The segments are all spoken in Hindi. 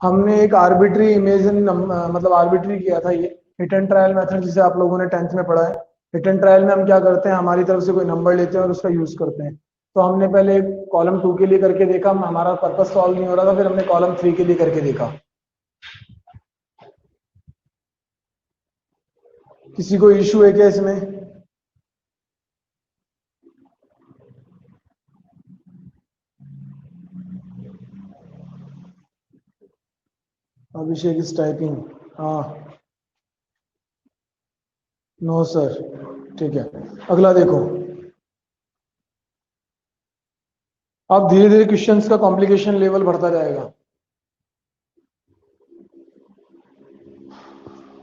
हमने एक आर्बिट्री इमेजिन मतलब आर्बिट्री किया था ये हिट एंड ट्रायल मेथड, जिसे आप लोगों ने 10th में पढ़ा है। हिट एंड ट्रायल में हम क्या करते हैं, हमारी तरफ से कोई नंबर लेते हैं और उसका यूज करते हैं। तो हमने पहले कॉलम 2 के लिए करके देखा, हमारा पर्पस सॉल्व नहीं हो रहा था, फिर हमने कॉलम 3 के लिए करके देखा। किसी को इशू है क्या इसमें? अभिषेक इज टाइपिंग। हाँ, नो सर। ठीक है, अगला देखो। अब धीरे धीरे क्वेश्चंस का कॉम्प्लिकेशन लेवल बढ़ता जाएगा।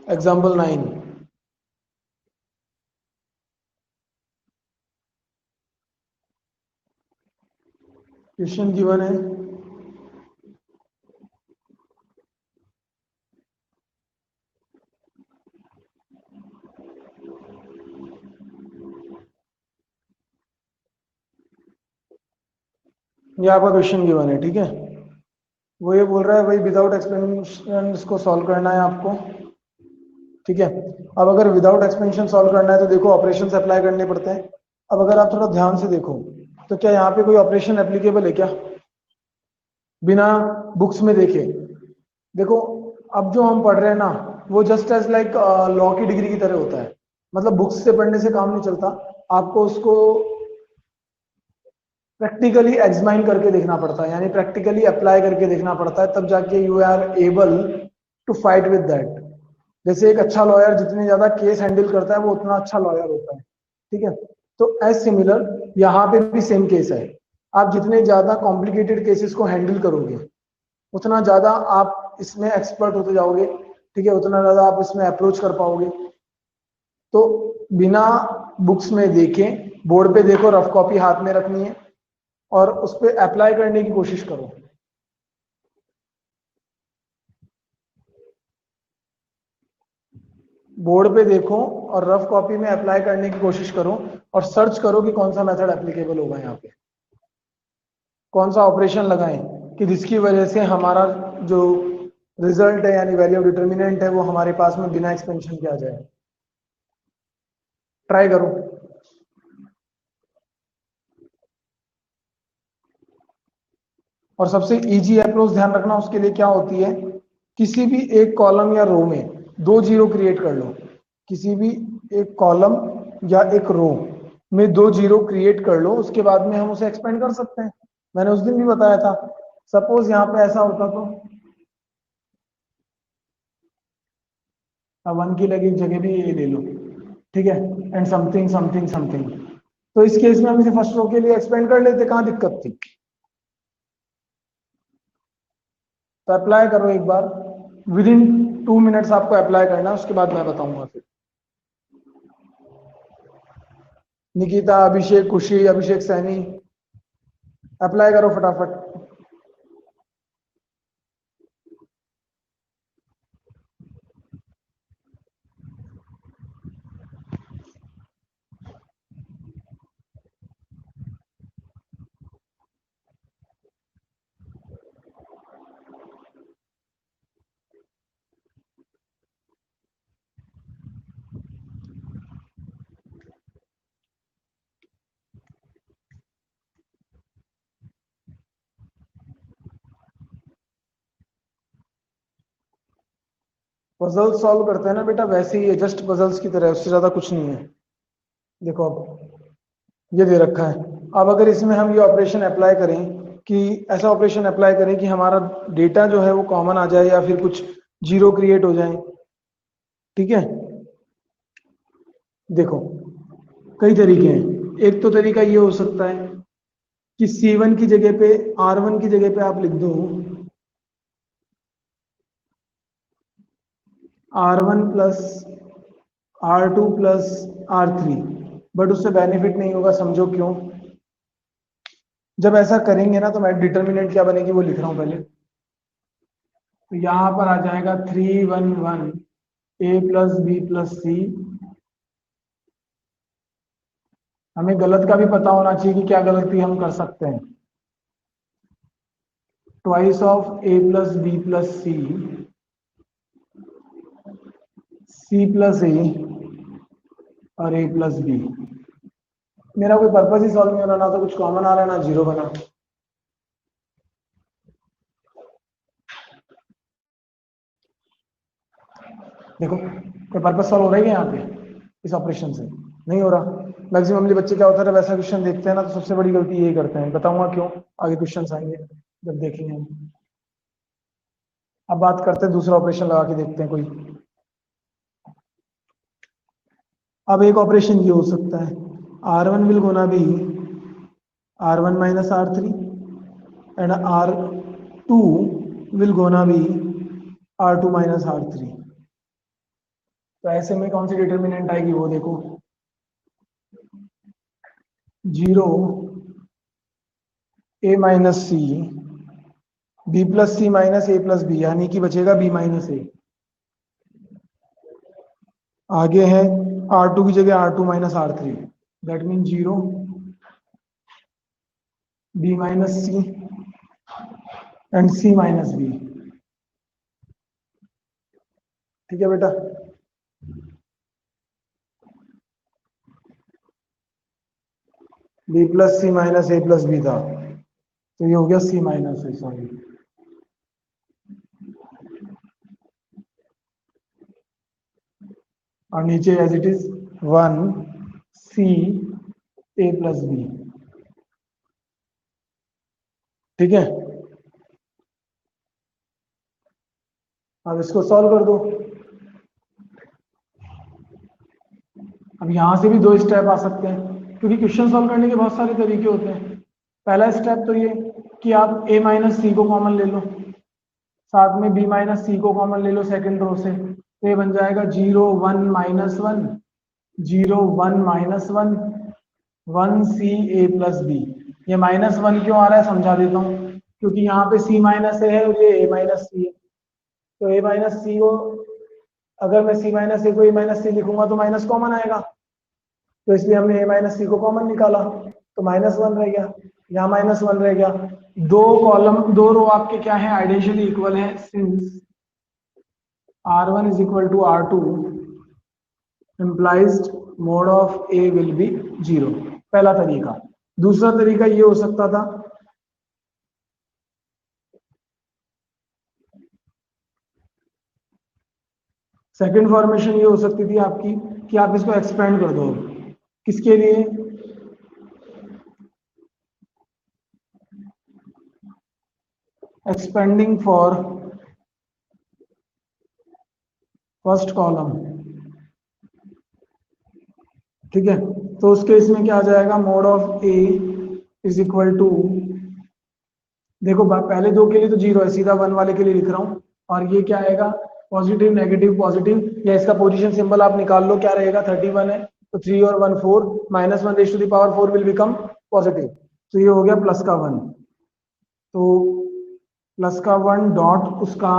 एग्जाम्पल 9। क्वेश्चन गिवन है, ये आपका क्वेश्चन गिवन है, ठीक है। वो ये बोल रहा है भाई विदाउट एक्सपेंशन इसको सॉल्व करना है आपको, ठीक है। अब अगर विदाउट एक्सपेंशन सॉल्व करना है तो देखो ऑपरेशंस अप्लाई करने पड़ते हैं। अब अगर आप थोड़ा ध्यान से देखो तो क्या यहाँ पे कोई ऑपरेशन एप्लीकेबल है क्या, बिना बुक्स में देखे? देखो, अब जो हम पढ़ रहे हैं ना, वो जस्ट एज लाइक लॉ की डिग्री की तरह होता है। मतलब बुक्स से पढ़ने से काम नहीं चलता, आपको उसको प्रैक्टिकली एग्जामाइन करके देखना पड़ता है, यानी प्रैक्टिकली अप्लाई करके देखना पड़ता है, तब जाके you are able to fight with that. जैसे एक अच्छा लॉयर जितने ज्यादा केस हैंडल करता है वो उतना अच्छा लॉयर होता है, ठीक है। तो एज सिमिलर यहाँ पे भी सेम केस है। आप जितने ज्यादा कॉम्प्लिकेटेड केसेस को हैंडल करोगे उतना ज्यादा आप इसमें एक्सपर्ट होते जाओगे, ठीक है, उतना ज्यादा आप इसमें अप्रोच कर पाओगे। तो बिना बुक्स में देखे बोर्ड पे देखो, रफ कॉपी हाथ में रखनी है और उस पर अप्लाई करने की कोशिश करो। बोर्ड पे देखो और रफ कॉपी में अप्लाई करने की कोशिश करो और सर्च करो कि कौन सा मेथड एप्लीकेबल होगा यहाँ पे, कौन सा ऑपरेशन लगाएं कि जिसकी वजह से हमारा जो रिजल्ट है यानी वैल्यू ऑफ डिटर्मिनेंट है वो हमारे पास में बिना एक्सपेंशन के आ जाए। ट्राई करो। और सबसे इजी अप्रोच ध्यान रखना उसके लिए क्या होती है, किसी भी एक कॉलम या रो में 2 जीरो क्रिएट कर लो। किसी भी एक कॉलम या एक रो में 2 जीरो क्रिएट कर लो, उसके बाद में हम उसे एक्सपेंड कर सकते हैं। मैंने उस दिन भी बताया था। सपोज यहाँ पे ऐसा होता तो 1 की लगी जगह भी ये ले लो, ठीक है, एंड समथिंग समथिंग समथिंग। तो इस केस में हम इसे फर्स्ट रो के लिए एक्सपेंड कर लेते, कहाँ दिक्कत थी? तो अप्लाई करो एक बार, विद इन 2 मिनट्स आपको अप्लाई करना है, उसके बाद मैं बताऊंगा फिर। निकिता, अभिषेक, खुशी, अभिषेक सैनी, अप्लाई करो फटाफट। पजल सॉल्व करते हैं ना बेटा, वैसे ही है, जस्ट पजल्स की तरह, उससे ज्यादा कुछ नहीं है। देखो अब ये दे रखा है। अब अगर इसमें हम ये ऑपरेशन अप्लाई करें कि ऐसा ऑपरेशन अप्लाई करें कि हमारा डेटा जो है वो कॉमन आ जाए या फिर कुछ जीरो क्रिएट हो जाए, ठीक है। देखो, कई तरीके हैं। एक तो तरीका ये हो सकता है कि C1 की जगह पे R1 की जगह पे आप लिख दो R1 plus R2 plus R3, but उससे बेनिफिट नहीं होगा, समझो क्यों। जब ऐसा करेंगे ना तो मैं डिटर्मिनेंट क्या बनेगी वो लिख रहा हूं पहले। तो यहां पर आ जाएगा 3 1 1 A प्लस बी प्लस सी। हमें गलत का भी पता होना चाहिए कि क्या गलती हम कर सकते हैं। Twice of A plus B plus C, C plus A और ए प्लस बी। मेरा कोई पर्पस ही सॉल्व नहीं हो रहा, ना तो कुछ कॉमन आ रहा है ना जीरो बना। देखो कोई पर्पस सॉल्व हो रहा है क्या यहाँ पे इस ऑपरेशन से? नहीं हो रहा। मैक्सिममली बच्चे क्या होता है, वैसा क्वेश्चन देखते हैं ना तो सबसे बड़ी गलती यही करते हैं। बताऊंगा क्यों, आगे क्वेश्चन आएंगे जब देखेंगे हम। अब बात करते हैं दूसरा ऑपरेशन लगा के देखते हैं कोई। अब एक ऑपरेशन ये हो सकता है, R1 will gonna be R1 minus R3 and R2 will gonna be R2 minus R3। तो ऐसे में कौन सी डिटर्मिनेंट आएगी वो देखो, 0 a minus C B plus C minus A plus B, यानी कि बचेगा b माइनस ए। आगे है R2 की जगह R2 minus R3, that mean 0 b minus C and c minus b। ठीक है बेटा, b plus C minus A plus B था, तो ये हो गया c माइनस ए, सॉरी। और नीचे as it is 1 c a plus B. ठीक है, अब इसको सॉल्व कर दो। अब यहां से भी दो स्टेप आ सकते हैं, क्योंकि क्वेश्चन सॉल्व करने के बहुत सारे तरीके होते हैं। पहला स्टेप तो ये कि आप a माइनस सी को कॉमन ले लो, साथ में b माइनस सी को कॉमन ले लो सेकंड रो से, तो ये बन जाएगा 0 1 minus 1 0 1 minus 1 1 C A plus B. ये माइनस 1 क्यों आ रहा है समझा देता हूँ, क्योंकि यहाँ पे c माइनस ए है और ये a माइनस सी है। तो a माइनस सी को अगर मैं c माइनस ए को a माइनस सी लिखूंगा तो माइनस कॉमन आएगा, तो इसलिए हमने a माइनस सी को कॉमन निकाला, तो माइनस 1 रह गया, यहाँ माइनस 1 रह गया। दो कॉलम दो रो आपके क्या है, आइडेंटियली इक्वल है, since R1 is equal to R2 implies mode of A will be 0। पहला तरीका। दूसरा तरीका ये हो सकता था, सेकंड फॉर्मेशन ये हो सकती थी आपकी कि आप इसको एक्सपेंड कर दो। किसके लिए? Expanding for first column. ठीक है, तो उस केस में क्या आ जाएगा, mod of A is equal to, देखो पहले दो के लिए तो 0 है, सीधा 1 वाले के लिए लिख रहा हूं, और ये क्या आएगा, पॉजिटिव नेगेटिव पॉजिटिव, या इसका पोजीशन सिंबल आप निकाल लो, क्या रहेगा, 31 है तो 3 और 1 4, minus 1 raise to the power 4 will become positive, तो ये हो गया प्लस का 1। तो प्लस का 1 डॉट उसका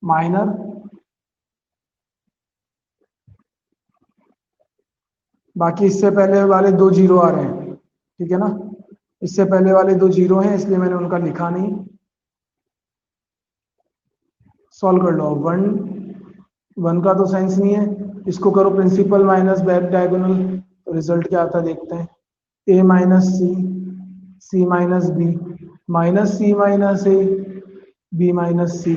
माइनर, बाकी इससे पहले वाले दो 0 आ रहे हैं, ठीक है ना, इससे पहले वाले दो 0 हैं इसलिए मैंने उनका लिखा नहीं। सॉल्व कर लो, 1 का तो साइंस नहीं है, इसको करो प्रिंसिपल माइनस बैक डायगोनल, तो रिजल्ट क्या आता है देखते हैं, a minus C C minus B minus C minus A B minus C,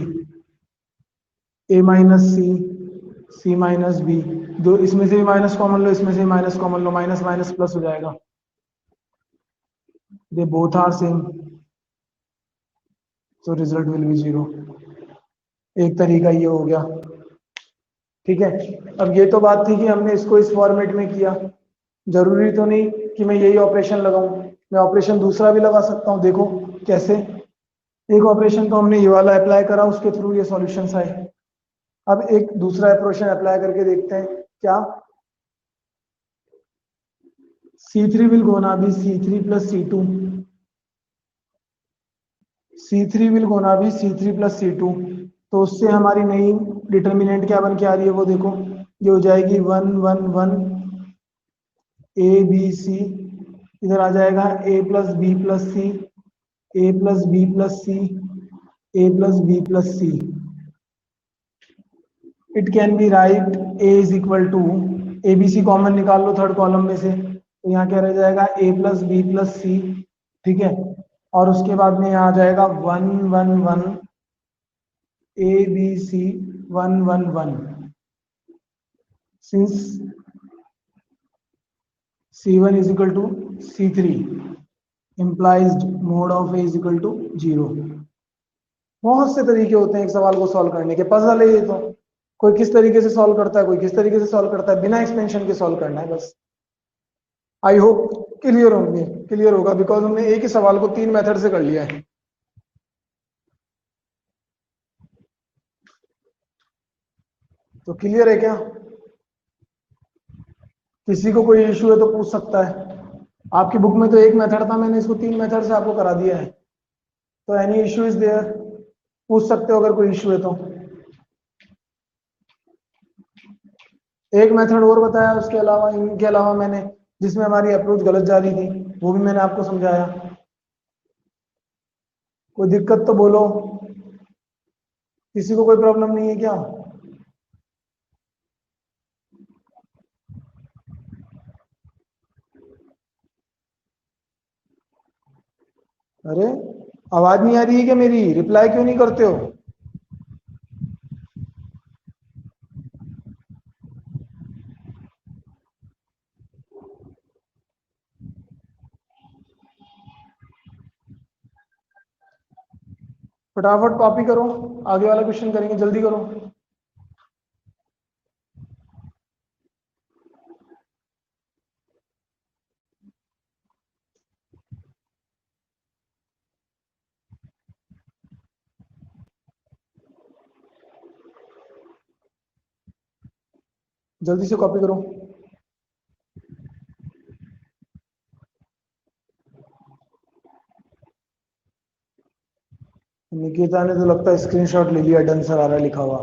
a minus C minus B, दो इसमें से माइनस कॉमन लो, इसमें से माइनस कॉमन लो, माइनस माइनस प्लस हो जाएगा, they both are same, so result will be 0। एक तरीका ये हो गया। ठीक है, अब ये तो बात थी कि हमने इसको इस फॉर्मेट में किया, जरूरी तो नहीं कि मैं यही ऑपरेशन लगाऊं, मैं ऑपरेशन दूसरा भी लगा सकता हूं। देखो कैसे, एक ऑपरेशन तो हमने ये वाला अप्लाई करा, उसके थ्रू ये सॉल्यूशंस आए। अब एक दूसरा ऑपरेशन अप्लाई करके देखते हैं, क्या C3 will gonna B C3 plus C2, C3 will gonna B C3 plus C2, तो उससे हमारी नई डिटर्मिनेंट क्या बन के आ रही है वो देखो, ये हो जाएगी 1 1 1 A B C इधर आ जाएगा a plus B plus C, A plus B plus C, A plus B plus C. It can be right a is equal to, A B C common निकाल लो थर्ड कॉलम में से, तो यहाँ क्या रह जाएगा a प्लस बी प्लस सी. ठीक है, और उसके बाद में यहाँ आ जाएगा 1 1 1 a b c 1 1 1. Since c1 is equal to c3 implies mode of a is equal to 0. बहुत से तरीके होते हैं एक सवाल को सॉल्व करने के, पजल है ये तो. कोई किस तरीके से सॉल्व करता है, कोई किस तरीके से सॉल्व करता है, बिना एक्सपेंशन के सॉल्व करना है बस. आई होप क्लियर होंगे, क्लियर होगा, बिकॉज हमने एक ही सवाल को 3 मेथड से कर लिया है. तो क्लियर है क्या? किसी को कोई इश्यू है तो पूछ सकता है. आपकी बुक में तो एक मेथड था, मैंने इसको 3 मेथड से आपको करा दिया है. तो एनी इश्यू इज देयर, पूछ सकते हो अगर कोई इश्यू है तो. एक मेथड और बताया उसके अलावा, इनके अलावा मैंने, जिसमें हमारी अप्रोच गलत जा रही थी, वो भी मैंने आपको समझाया. कोई दिक्कत तो बोलो, किसी को कोई प्रॉब्लम नहीं है क्या? अरे आवाज नहीं आ रही है क्या मेरी? रिप्लाई क्यों नहीं करते हो? फटाफट कॉपी करो, आगे वाला क्वेश्चन करेंगे, जल्दी करो. जल्दी से कॉपी करो. निकिता ने तो लगता है स्क्रीनशॉट ले लिया, डन सर आ रहा है लिखा हुआ.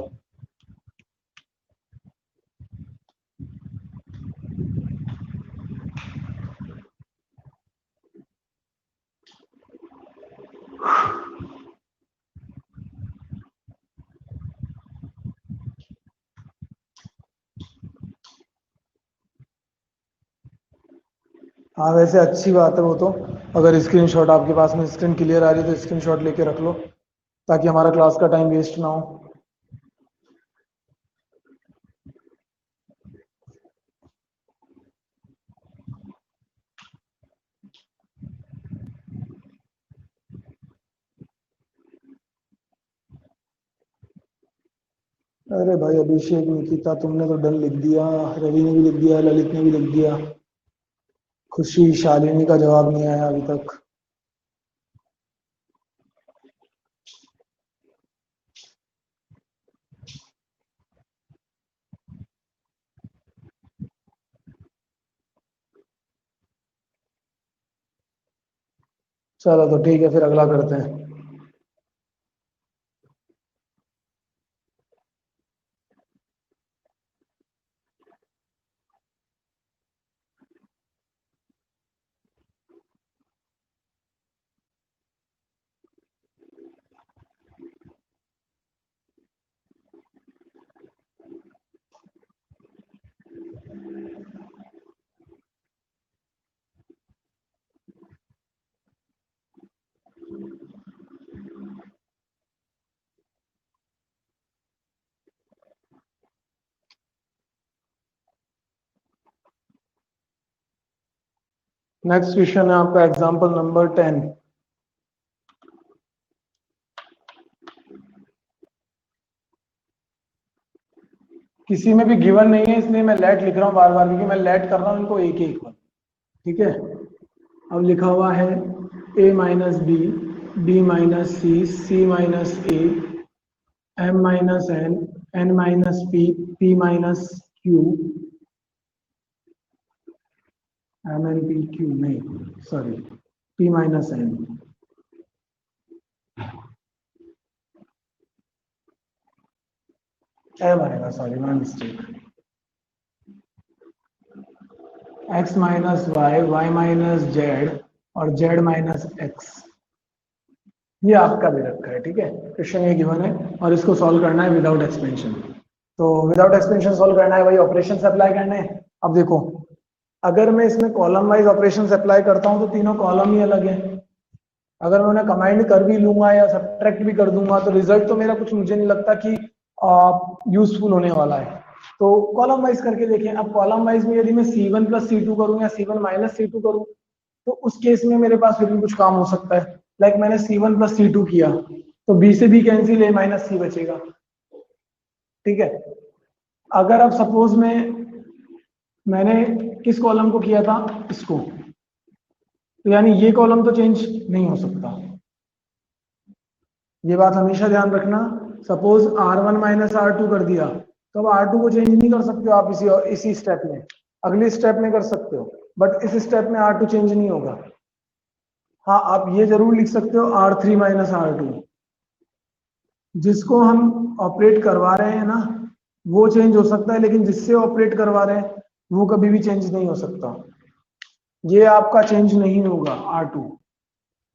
हाँ वैसे अच्छी बात है वो तो. अगर स्क्रीनशॉट आपके पास में स्क्रीन क्लियर आ रही है तो स्क्रीनशॉट लेके रख लो, ताकि हमारा क्लास का टाइम वेस्ट ना हो. अरे भाई अभिषेक, निकिता, तुमने तो डन लिख दिया, रवि ने भी लिख दिया, ललित ने भी लिख दिया. खुशी, शालिनी का जवाब नहीं आया अभी तक. चलो तो ठीक है, फिर अगला करते हैं. नेक्स्ट क्वेश्चन है आपका एग्जांपल नंबर 10. किसी में भी गिवन नहीं है, इसलिए मैं लेट लिख रहा हूँ बार बार, क्योंकि मैं लेट कर रहा हूँ इनको एक एक बार. ठीक है, अब लिखा हुआ है a minus b, b minus C, C minus a, m minus n, n minus p, p minus q, m n p q नहीं, sorry, p minus n. m आएगा, sorry my mistake. x minus y, y minus z और जेड माइनस एक्स। ये आपका दे रखा है, ठीक है, क्वेश्चन ये गिवन है और इसको सॉल्व करना है विदाउट एक्सपेंशन। तो विदाउट एक्सपेंशन सॉल्व करना है, वही ऑपरेशंस अप्लाई करने हैं। अब देखो, अगर मैं इसमें कॉलम वाइज ऑपरेशंस अप्लाई करता हूं तो तीनों कॉलम ही अलग है। अगर मैं उन्हें कंबाइंड कर भी लूंगा या सब्ट्रैक्ट भी कर दूंगा तो रिजल्ट तो मेरा कुछ मुझे नहीं लगता कि यूजफुल होने वाला है। तो कॉलम वाइज करके देखें। अब कॉलम वाइज में यदि मैं C1 प्लस C2 करूं या C1 माइनस C2 करूं तो उस केस में मेरे पास फिर भी कुछ काम हो सकता है। लाइक मैंने C1 प्लस C2 किया तो B से B cancel, A minus C बचेगा, ठीक है। अगर अब सपोज मैंने किस कॉलम को किया था, इसको, तो यानी ये कॉलम तो चेंज नहीं हो सकता। ये बात हमेशा ध्यान रखना। सपोज R1 माइनस R2 कर दिया तो अब R2 को चेंज नहीं कर सकते हो आप इसी स्टेप में, अगली स्टेप में कर सकते हो, बट इस स्टेप में R2 चेंज नहीं होगा। हाँ, आप ये जरूर लिख सकते हो R3 माइनस R2, जिसको हम ऑपरेट करवा रहे हैं ना वो चेंज हो सकता है, लेकिन जिससे ऑपरेट करवा रहे हैं वो कभी भी चेंज नहीं हो सकता। ये आपका चेंज नहीं होगा R2।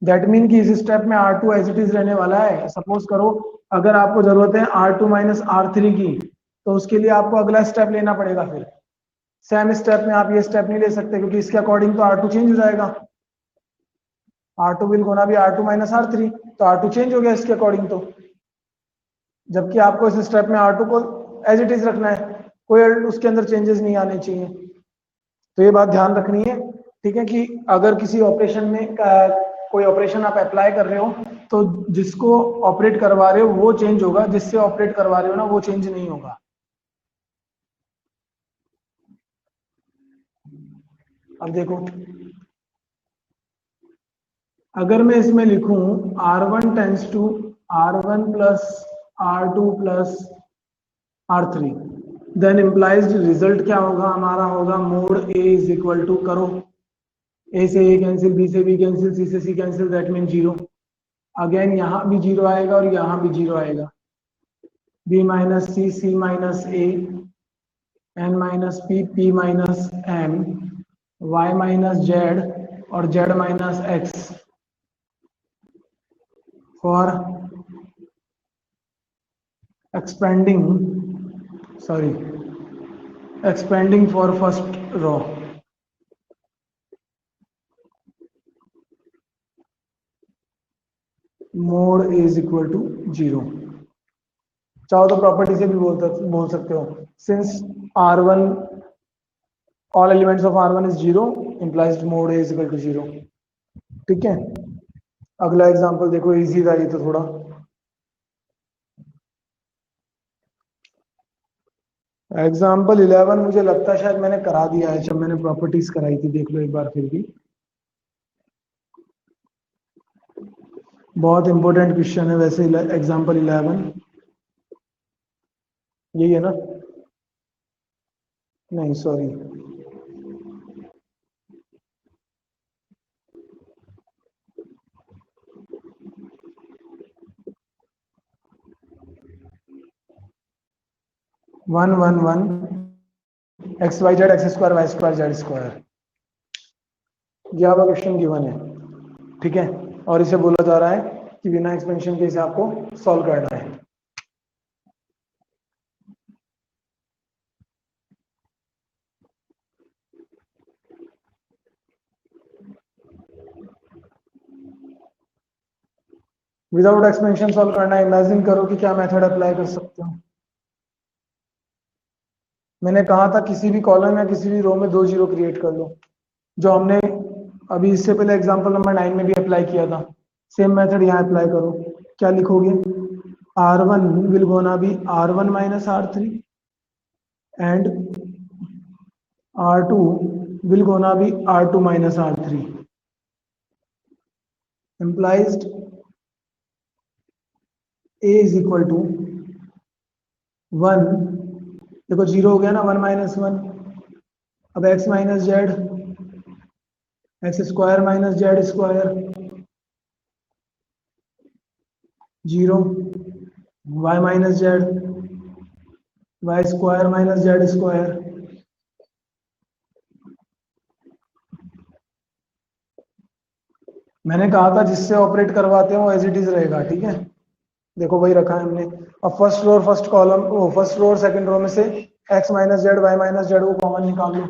दैट मीन कि इस स्टेप में R2 एज इट इज रहने वाला है। सपोज करो अगर आपको जरूरत है R2 माइनस R3 की, तो उसके लिए आपको अगला स्टेप लेना पड़ेगा। फिर सेम स्टेप में आप ये स्टेप नहीं ले सकते क्योंकि इसके अकॉर्डिंग तो R2 चेंज हो जाएगा। R2 विल गोना भी R2 माइनस R3, तो R2 चेंज हो गया इसके अकॉर्डिंग। तो जबकि आपको इस स्टेप में R2 को एज इट इज रखना है, कोई उसके अंदर चेंजेस नहीं आने चाहिए। तो ये बात ध्यान रखनी है, ठीक है, कि अगर किसी ऑपरेशन में कोई ऑपरेशन आप अप्लाई कर रहे हो तो जिसको ऑपरेट करवा रहे हो वो चेंज होगा, जिससे ऑपरेट करवा रहे हो ना वो चेंज नहीं होगा। अब देखो, अगर मैं इसमें लिखूं R1 tends to R1 plus R2 plus R3, then implies result क्या होगा हमारा, होगा mod A is equal to, करो, A से A कैंसिल, B से B कैंसिल, C से C cancel, that mean 0। Again यहाँ भी 0 आएगा और यहाँ भी 0 आएगा। B minus C, C minus A, N minus P, P minus M, Y minus Z और Z minus X for expanding for first row। Mod is equal to 0। चाहो तो प्रॉपर्टी से भी बोल सकते हो, since R1 all elements of R1 is 0 implies mod is equal to 0। ठीक है, अगला एग्जांपल देखो, इजी था ये तो थोड़ा। एग्जाम्पल 11 मुझे लगता है शायद मैंने करा दिया है जब मैंने प्रॉपर्टीज कराई थी, देख लो एक बार फिर भी। बहुत इंपॉर्टेंट क्वेश्चन है वैसे एग्जाम्पल 11, यही है ना? नहीं sorry, one one one x y z x square y square z square, यह आपका क्वेश्चन गिवन है, ठीक है। और इसे बोला जा रहा है कि बिना एक्सपेंशन के इसे आपको सॉल्व करना है। विदाउट एक्सपेंशन सॉल्व करना है। इमेजिन करो कि क्या मेथड अप्लाई कर सकते हो। मैंने कहा था किसी भी कॉलम या किसी भी रो में 2 जीरो क्रिएट कर लो, जो हमने अभी इससे पहले एग्जांपल नंबर 9 में भी अप्लाई किया था। सेम मेथड यहाँ अप्लाई करो। क्या लिखोगे? R1 will gonna be R1 minus R3 and R2 will gonna be R2 minus R3 implies A is equal to 1। देखो 0 हो गया ना, 1 माइनस 1। अब x minus z, x square minus z square 0, y minus Z, y square minus z square मैंने कहा था जिससे ऑपरेट करवाते हैं वो एज इट इज रहेगा, ठीक है। देखो वही रखा है हमने। अब फर्स्ट रो और फर्स्ट कॉलम, वो फर्स्ट रो और सेकंड रो में से x minus Z Y minus z को कॉमन निकाल लो।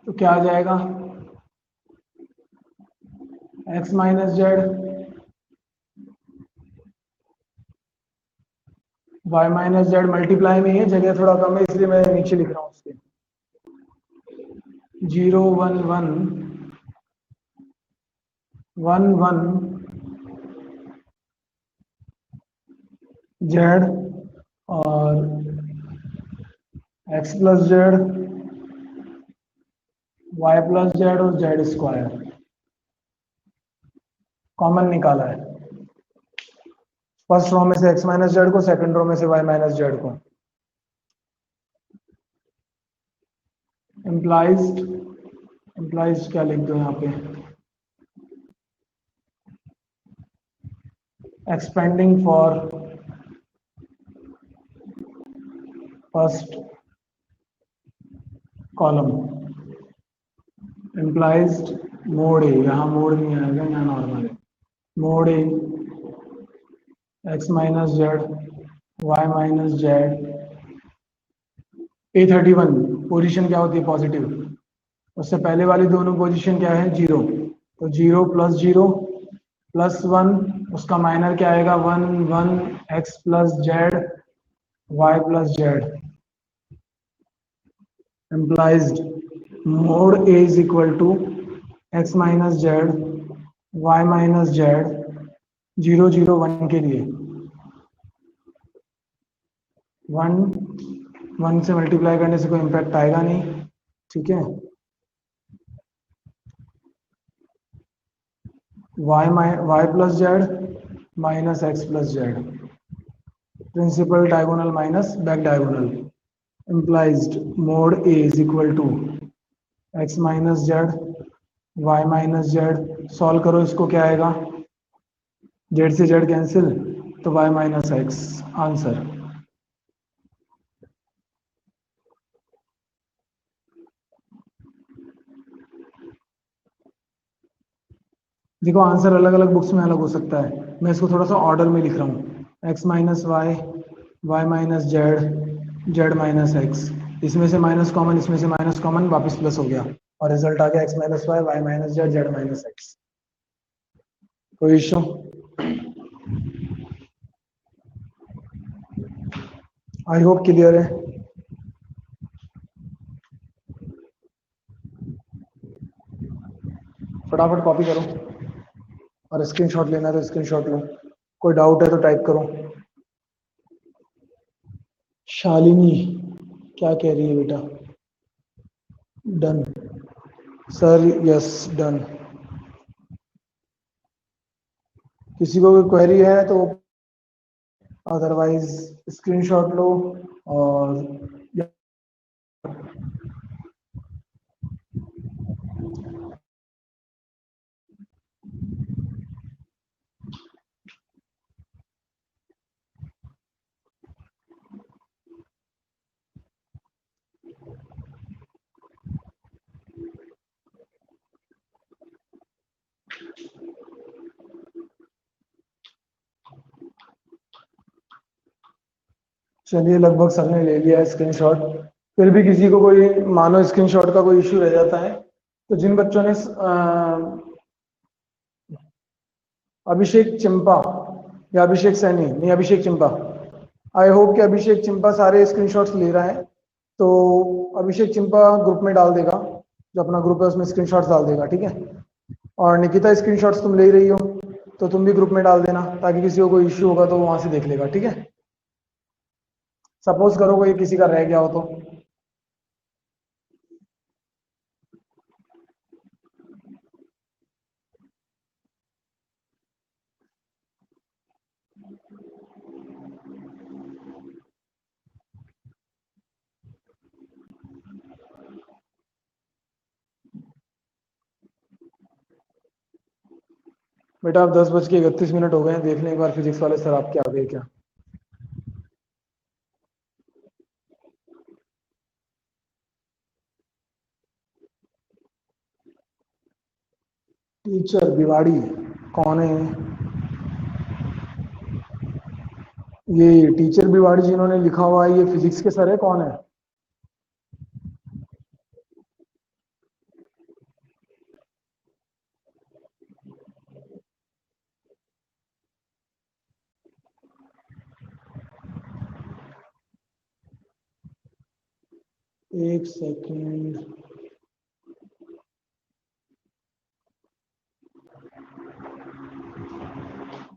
तो क्या आ जाएगा, x minus Z Y minus z multiply में ही है, जगह थोड़ा कम है इसलिए मैं नीचे लिख रहा हूँ उसके। 0 1 1 1 1 जेड और x plus z y plus z और जेड स्क्वायर कॉमन निकाला है। फर्स्ट रो में से x माइनस जेड को, सेकंड रो में से y माइनस जेड को। इम्प्लाइज्ड, इम्प्लाइज्ड क्या लिख दो यहाँ पे, expanding for first column implied mode A, यहाँ मोड नहीं आएगा, यहाँ नॉर्मल है। Mode A X minus Z Y minus Z A31 position क्या होती है, पॉजिटिव। उससे पहले वाली दोनों पोजीशन क्या है, जीरो। तो जीरो प्लस वन, उसका माइनर क्या आएगा, 1 1 x plus z y plus z. implies mod A is equal to x minus z y minus z 0 0 1 के लिए 1 1 से मल्टीप्लाई करने से कोई इम्पैक्ट आएगा नहीं, ठीक है। y plus Z minus x plus Z, principal diagonal minus back diagonal. implies mod A is equal to x minus Z y minus Z. Solve करो इसको, क्या आएगा, जेड से जेड कैंसिल तो y माइनस एक्स आंसर। देखो आंसर अलग अलग बुक्स में अलग हो सकता है, मैं इसको थोड़ा सा ऑर्डर में लिख रहा हूँ। x minus y y minus z z minus x, इसमें से माइनस कॉमन, इसमें से माइनस कॉमन, वापस प्लस हो गया और रिजल्ट आ गया x minus y y minus z z minus x. कोई इशू? आई होप क्लियर है। फटाफट कॉपी करो और स्क्रीनशॉट लेना है तो स्क्रीनशॉट लो, कोई डाउट है तो टाइप करो। शालिनी क्या कह रही है बेटा, डन सर, यस डन। किसी को कोई क्वेरी है तो अदरवाइज स्क्रीनशॉट लो और चलिए लगभग सबने ले लिया है स्क्रीनशॉट। फिर भी किसी को कोई मानो स्क्रीनशॉट का कोई इश्यू रह जाता है तो जिन बच्चों ने अभिषेक चिंपा या अभिषेक सैनी, नहीं अभिषेक चिंपा, आई होप कि अभिषेक चिंपा सारे स्क्रीनशॉट्स ले रहा है। तो अभिषेक चिंपा ग्रुप में डाल देगा, जो अपना ग्रुप है उसमें स्क्रीनशॉट्स डाल देगा, ठीक है। और निकिता स्क्रीनशॉट्स तुम ले ही रही हो तो तुम भी ग्रुप में डाल देना, ताकि किसी को कोई इश्यू होगा तो वो वहां से देख लेगा, ठीक है। सपोज करो कोई किसी का रह गया हो तो। बेटा आप 10:31 हो गए हैं, देख लें एक बार फिजिक्स वाले सर आपके आ गए क्या। टीचर बिवाड़ी कौन है? ये टीचर बिवाड़ी जिन्होंने लिखा हुआ है, ये फिजिक्स के सर है, कौन है? एक सेकंड,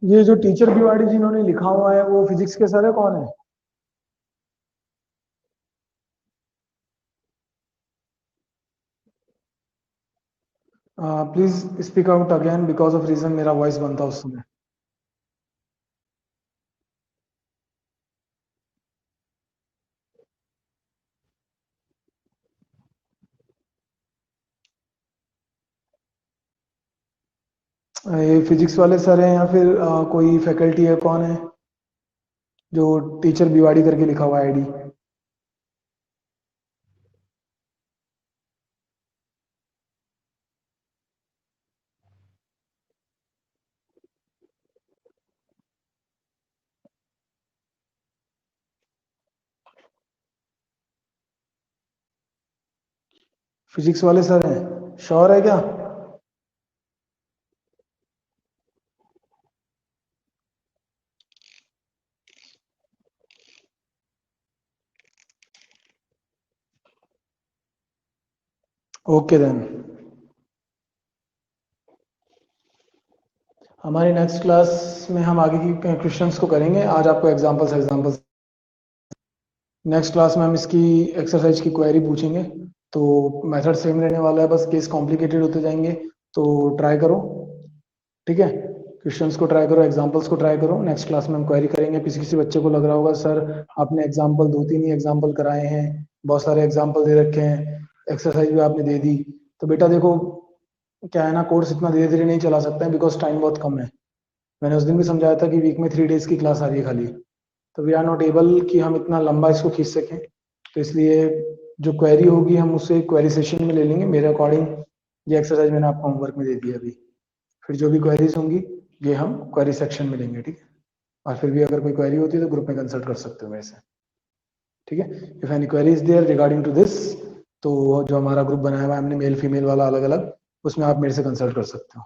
ये जो टीचर बिवाड़ी जिन्होंने लिखा हुआ है वो फिजिक्स के सर है, कौन है? Please speak out again, because of reason मेरा वॉइस बनता उस समय। ये फिजिक्स वाले सर हैं या फिर कोई फैकल्टी है, कौन है जो टीचर बिवाड़ी करके लिखा हुआ है आईडी? फिजिक्स वाले सर हैं, श्योर है क्या? ओके देन, हमारी नेक्स्ट क्लास में हम आगे की क्वेश्चंस को करेंगे। आज आपको एग्जांपल्स नेक्स्ट क्लास में हम इसकी एक्सरसाइज की क्वेरी पूछेंगे। तो मेथड सेम रहने वाला है, बस केस कॉम्प्लिकेटेड होते जाएंगे, तो ट्राई करो, ठीक है? क्वेश्चंस को ट्राई करो, एग्जांपल्स को ट्राई करो। नेक्स्ट क्लास में हम क्वेरी करेंगे। किसी किसी बच्चे को लग रहा होगा सर आपने एग्जांपल 2-3 ही एग्जांपल कराए हैं, बहुत सारे एग्जांपल दे रखे हैं, एक्सरसाइज भी आपने दे दी। तो बेटा देखो, क्या है ना, कोर्स इतना धीरे धीरे नहीं चला सकते हैं बिकॉज टाइम बहुत कम है। मैंने उस दिन भी समझाया था कि वीक में 3 डेज की क्लास आ रही है खाली, तो वी आर नॉट एबल कि हम इतना लंबा इसको खींच सकें। तो इसलिए जो क्वेरी होगी हम उसे क्वेरी सेशन में ले लेंगे मेरे अकॉर्डिंग। ये एक्सरसाइज मैंने आपको होमवर्क में दे दिया अभी, फिर जो भी क्वेरीज होंगी ये हम क्वेरी सेक्शन में लेंगे, ठीक है? और फिर भी अगर कोई क्वेरी होती है तो ग्रुप में कंसल्ट कर सकते हो मेरे से, ठीक है? If any query is there regarding to this, तो जो हमारा ग्रुप बनाया हुआ है हमने मेल फीमेल वाला अलग अलग, उसमें आप मेरे से कंसल्ट कर सकते हो।